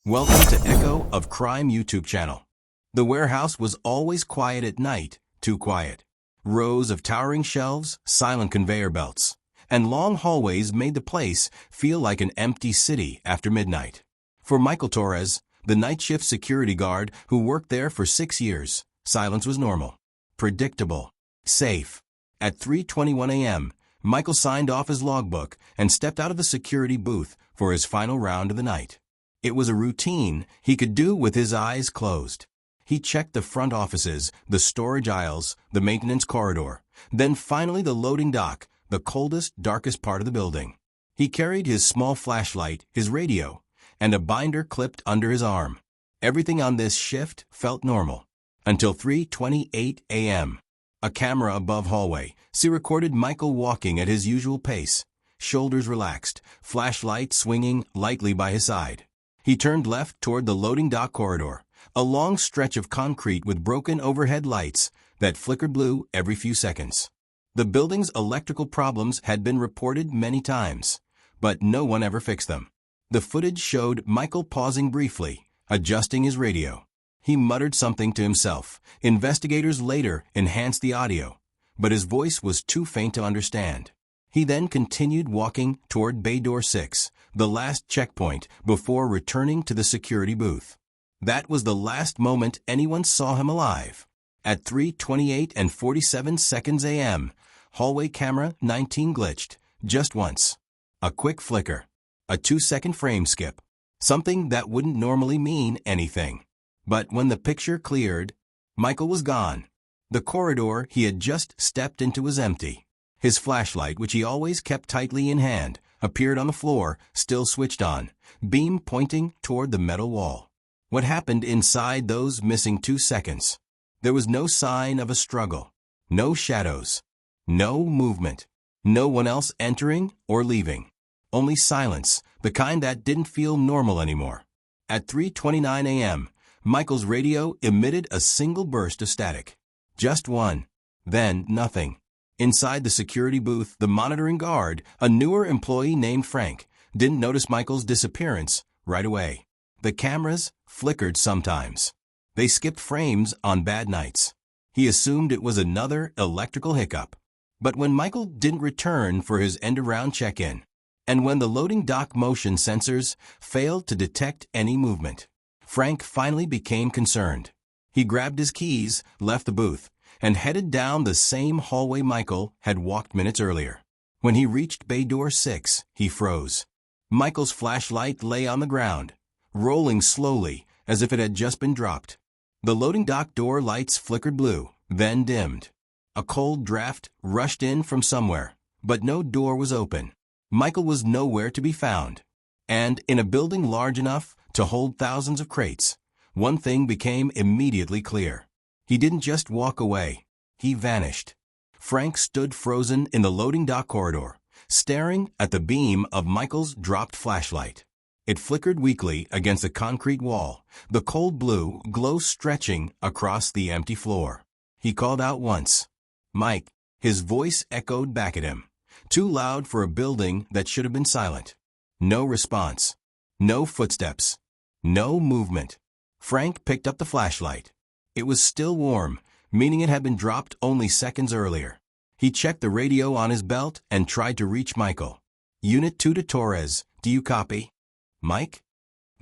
Welcome to Echo of Crime YouTube channel. The warehouse was always quiet at night, too quiet. Rows of towering shelves, silent conveyor belts, and long hallways made the place feel like an empty city after midnight. For Michael Torres, the night shift security guard who worked there for 6 years, silence was normal, predictable, safe. At 3:21 a.m., Michael signed off his logbook and stepped out of the security booth for his final round of the night. It was a routine he could do with his eyes closed. He checked the front offices, the storage aisles, the maintenance corridor, then finally the loading dock, the coldest, darkest part of the building. He carried his small flashlight, his radio, and a binder clipped under his arm. Everything on this shift felt normal. Until 3:28 a.m. A camera above hallway recorded Michael walking at his usual pace, shoulders relaxed, flashlight swinging lightly by his side. He turned left toward the loading dock corridor, a long stretch of concrete with broken overhead lights that flickered blue every few seconds. The building's electrical problems had been reported many times, but no one ever fixed them. The footage showed Michael pausing briefly, adjusting his radio. He muttered something to himself. Investigators later enhanced the audio, but his voice was too faint to understand. He then continued walking toward Bay Door 6, the last checkpoint before returning to the security booth. That was the last moment anyone saw him alive. At 3:28 and 47 seconds a.m., hallway camera 19 glitched, just once. A quick flicker. A 2-second frame skip. Something that wouldn't normally mean anything. But when the picture cleared, Michael was gone. The corridor he had just stepped into was empty. His flashlight, which he always kept tightly in hand, appeared on the floor, still switched on, beam pointing toward the metal wall. What happened inside those missing 2 seconds? There was no sign of a struggle, no shadows, no movement, no one else entering or leaving. Only silence, the kind that didn't feel normal anymore. At 3:29 a.m., Michael's radio emitted a single burst of static. Just one. Then nothing. Inside the security booth, the monitoring guard, a newer employee named Frank, didn't notice Michael's disappearance right away. The cameras flickered sometimes. They skipped frames on bad nights. He assumed it was another electrical hiccup. But when Michael didn't return for his end-around check-in, and when the loading dock motion sensors failed to detect any movement, Frank finally became concerned. He grabbed his keys, left the booth, and headed down the same hallway Michael had walked minutes earlier. When he reached Bay Door 6, he froze. Michael's flashlight lay on the ground, rolling slowly as if it had just been dropped. The loading dock door lights flickered blue, then dimmed. A cold draft rushed in from somewhere, but no door was open. Michael was nowhere to be found. And in a building large enough to hold thousands of crates, one thing became immediately clear. He didn't just walk away. He vanished. Frank stood frozen in the loading dock corridor, staring at the beam of Michael's dropped flashlight. It flickered weakly against the concrete wall, the cold blue glow stretching across the empty floor. He called out once. "Mike." His voice echoed back at him, too loud for a building that should have been silent. No response. No footsteps. No movement. Frank picked up the flashlight. It was still warm, meaning it had been dropped only seconds earlier. He checked the radio on his belt and tried to reach Michael. "Unit 2 to Torres, do you copy?" "Mike?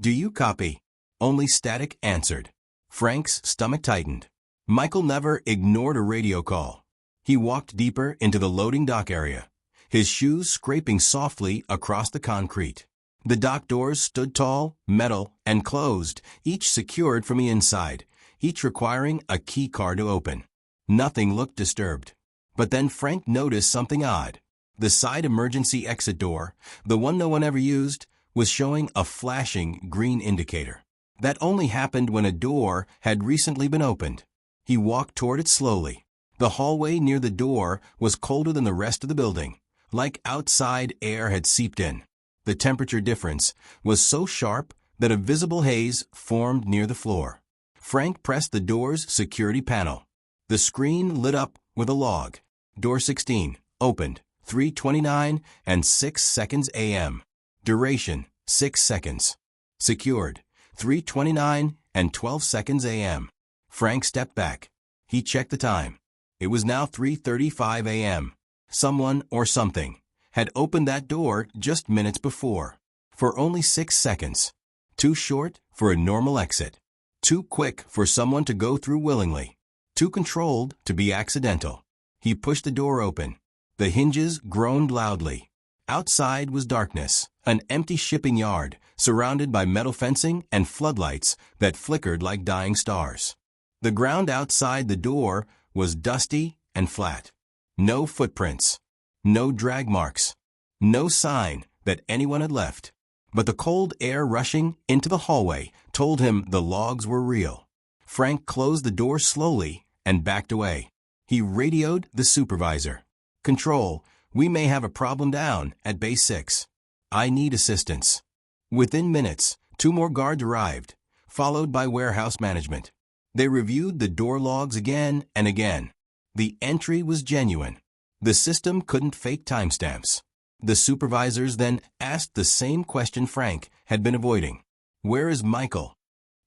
Do you copy?" Only static answered. Frank's stomach tightened. Michael never ignored a radio call. He walked deeper into the loading dock area, his shoes scraping softly across the concrete. The dock doors stood tall, metal, and closed, each secured from the inside, each requiring a key card to open. Nothing looked disturbed. But then Frank noticed something odd. The side emergency exit door, the one no one ever used, was showing a flashing green indicator. That only happened when a door had recently been opened. He walked toward it slowly. The hallway near the door was colder than the rest of the building, like outside air had seeped in. The temperature difference was so sharp that a visible haze formed near the floor. Frank pressed the door's security panel. The screen lit up with a log. Door 16, opened, 3:29 and 6 seconds a.m. Duration, 6 seconds. Secured, 3:29 and 12 seconds a.m. Frank stepped back. He checked the time. It was now 3:35 a.m. Someone or something had opened that door just minutes before. For only 6 seconds. Too short for a normal exit. Too quick for someone to go through willingly. Too controlled to be accidental. He pushed the door open. The hinges groaned loudly. Outside was darkness, an empty shipping yard, surrounded by metal fencing and floodlights that flickered like dying stars. The ground outside the door was dusty and flat. No footprints. No drag marks. No sign that anyone had left. But the cold air rushing into the hallway told him the logs were real. Frank closed the door slowly and backed away. He radioed the supervisor. "Control, we may have a problem down at Base 6. I need assistance." Within minutes, 2 more guards arrived, followed by warehouse management. They reviewed the door logs again and again. The entry was genuine. The system couldn't fake timestamps. The supervisors then asked the same question Frank had been avoiding. "Where is Michael?"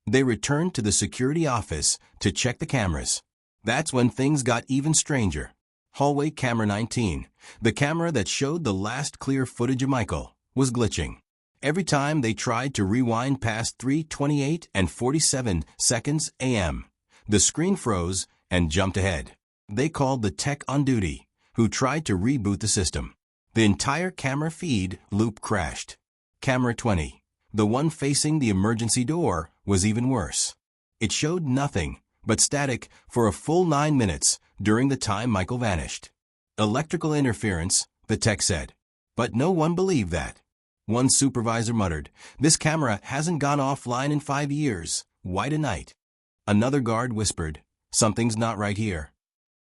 They returned to the security office to check the cameras. That's when things got even stranger. Hallway camera 19, the camera that showed the last clear footage of Michael, was glitching. Every time they tried to rewind past 3:28 and 47 seconds a.m., the screen froze and jumped ahead. They called the tech on duty, who tried to reboot the system. The entire camera feed loop crashed. Camera 20, the one facing the emergency door, was even worse. It showed nothing but static for a full 9 minutes during the time Michael vanished. "Electrical interference," the tech said. But no one believed that. One supervisor muttered, "This camera hasn't gone offline in 5 years. Why tonight?" Another guard whispered, "Something's not right here."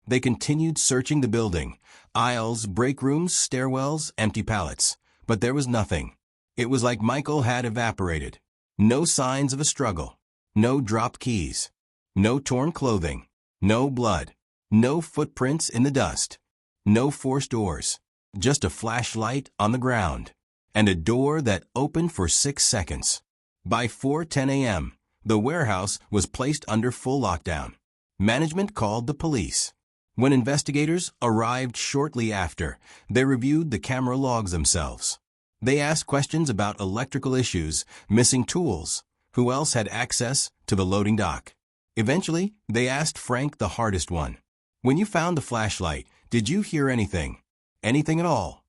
They continued searching the building, aisles, break rooms, stairwells, empty pallets, but there was nothing. It was like Michael had evaporated. No signs of a struggle. No dropped keys. No torn clothing. No blood. No footprints in the dust. No forced doors. Just a flashlight on the ground. And a door that opened for 6 seconds. By 4:10 a.m., the warehouse was placed under full lockdown. Management called the police. When investigators arrived shortly after, they reviewed the camera logs themselves. They asked questions about electrical issues, missing tools, who else had access to the loading dock. Eventually, they asked Frank the hardest one. "When you found the flashlight, did you hear anything? Anything at all?"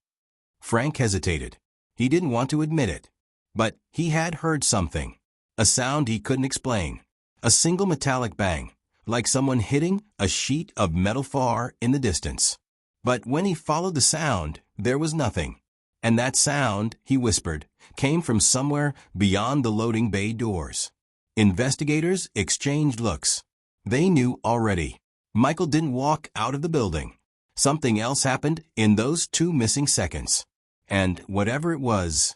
Frank hesitated. He didn't want to admit it. But he had heard something. A sound he couldn't explain. A single metallic bang, like someone hitting a sheet of metal far in the distance. But when he followed the sound, there was nothing. And that sound, he whispered, came from somewhere beyond the loading bay doors. Investigators exchanged looks. They knew already. Michael didn't walk out of the building. Something else happened in those 2 missing seconds. And whatever it was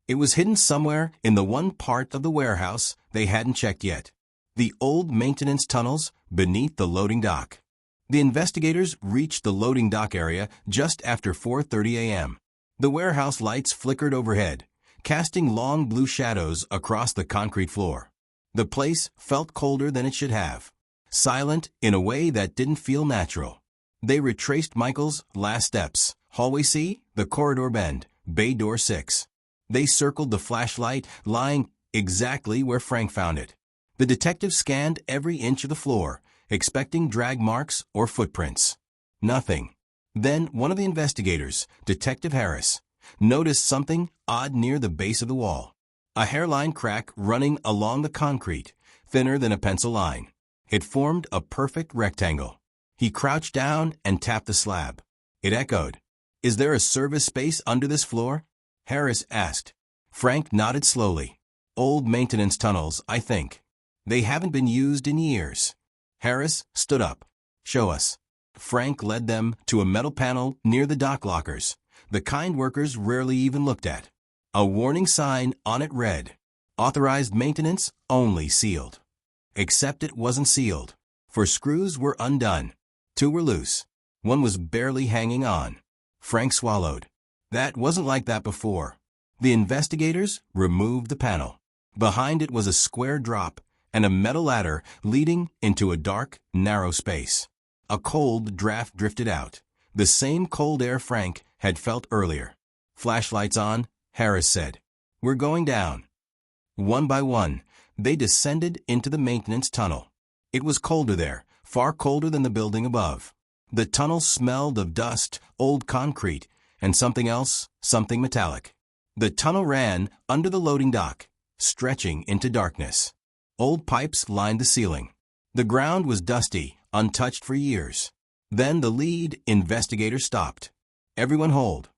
hidden somewhere in the one part of the warehouse they hadn't checked yet. The old maintenance tunnels beneath the loading dock. The investigators reached the loading dock area just after 4:30 a.m. The warehouse lights flickered overhead, casting long blue shadows across the concrete floor. The place felt colder than it should have, silent in a way that didn't feel natural. They retraced Michael's last steps. Hallway C, the corridor bend, bay door 6. They circled the flashlight, lying exactly where Frank found it. The detective scanned every inch of the floor, expecting drag marks or footprints. Nothing. Then one of the investigators, Detective Harris, noticed something odd near the base of the wall. A hairline crack running along the concrete, thinner than a pencil line. It formed a perfect rectangle. He crouched down and tapped the slab. It echoed. "Is there a service space under this floor?" Harris asked. Frank nodded slowly. "Old maintenance tunnels, I think. They haven't been used in years." Harris stood up. "Show us." Frank led them to a metal panel near the dock lockers, the kind workers rarely even looked at. A warning sign on it read, "Authorized maintenance only sealed." Except it wasn't sealed, for screws were undone. 2 were loose. One was barely hanging on. Frank swallowed. That wasn't like that before. The investigators removed the panel. Behind it was a square drop and a metal ladder leading into a dark, narrow space. A cold draft drifted out, the same cold air Frank had felt earlier. "Flashlights on," Harris said. "We're going down." One by one, they descended into the maintenance tunnel. It was colder there, far colder than the building above. The tunnel smelled of dust, old concrete, and something else, something metallic. The tunnel ran under the loading dock, stretching into darkness. Old pipes lined the ceiling. The ground was dusty, untouched for years. Then the lead investigator stopped. "Everyone hold."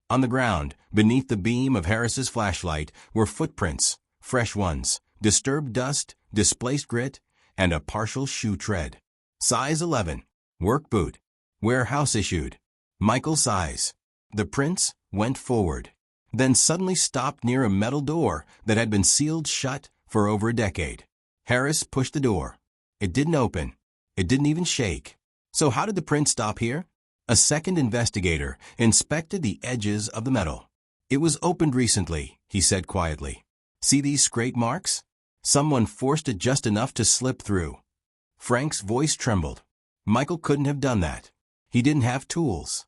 On the ground, beneath the beam of Harris's flashlight, were footprints, fresh ones, disturbed dust, displaced grit, and a partial shoe tread. Size 11. Work boot. Warehouse issued. Michael size. The prints went forward, then suddenly stopped near a metal door that had been sealed shut for over a decade. Harris pushed the door. It didn't open. It didn't even shake. So how did the print stop here? A second investigator inspected the edges of the metal. "It was opened recently," he said quietly. "See these scrape marks? Someone forced it just enough to slip through." Frank's voice trembled. "Michael couldn't have done that. He didn't have tools."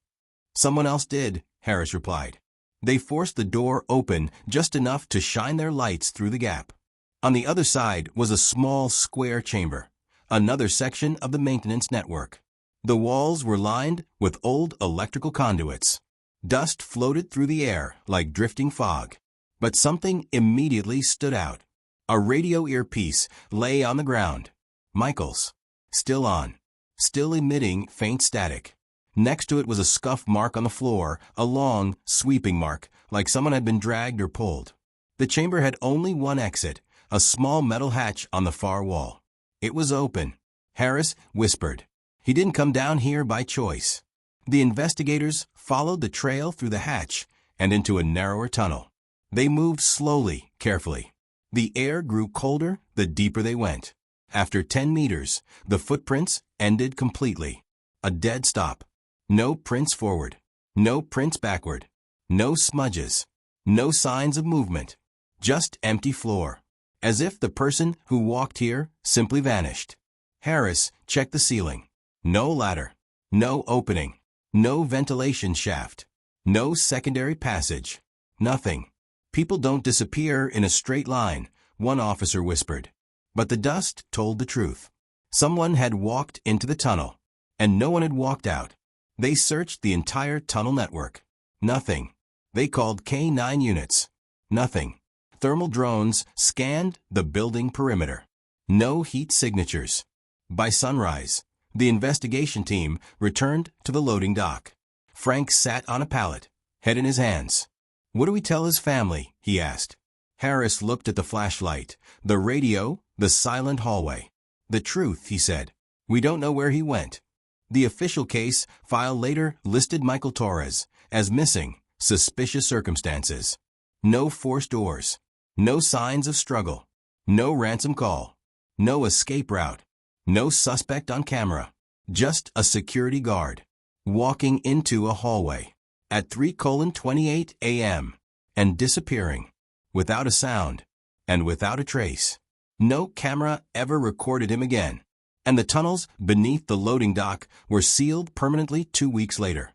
"Someone else did," Harris replied. "They forced the door open just enough to shine their lights through the gap." On the other side was a small square chamber, another section of the maintenance network. The walls were lined with old electrical conduits. Dust floated through the air like drifting fog. But something immediately stood out. A radio earpiece lay on the ground. Michael's. Still on. Still emitting faint static. Next to it was a scuff mark on the floor, a long, sweeping mark, like someone had been dragged or pulled. The chamber had only one exit, a small metal hatch on the far wall. It was open. Harris whispered. He didn't come down here by choice. The investigators followed the trail through the hatch and into a narrower tunnel. They moved slowly, carefully. The air grew colder the deeper they went. After 10 meters, the footprints ended completely. A dead stop. No prints forward. No prints backward. No smudges. No signs of movement. Just empty floor. As if the person who walked here simply vanished. Harris checked the ceiling. No ladder. No opening. No ventilation shaft. No secondary passage. Nothing. "People don't disappear in a straight line," one officer whispered. But the dust told the truth. Someone had walked into the tunnel, and no one had walked out. They searched the entire tunnel network. Nothing. They called K9 units. Nothing. Thermal drones scanned the building perimeter. No heat signatures. By sunrise, the investigation team returned to the loading dock. Frank sat on a pallet, head in his hands. "What do we tell his family?" he asked. Harris looked at the flashlight, the radio, the silent hallway. "The truth," he said. "We don't know where he went." The official case file later listed Michael Torres as missing, suspicious circumstances. No forced doors. No signs of struggle. No ransom call. No escape route. No suspect on camera. Just a security guard walking into a hallway at 3:28 a.m. and disappearing without a sound and without a trace. No camera ever recorded him again, and the tunnels beneath the loading dock were sealed permanently 2 weeks later.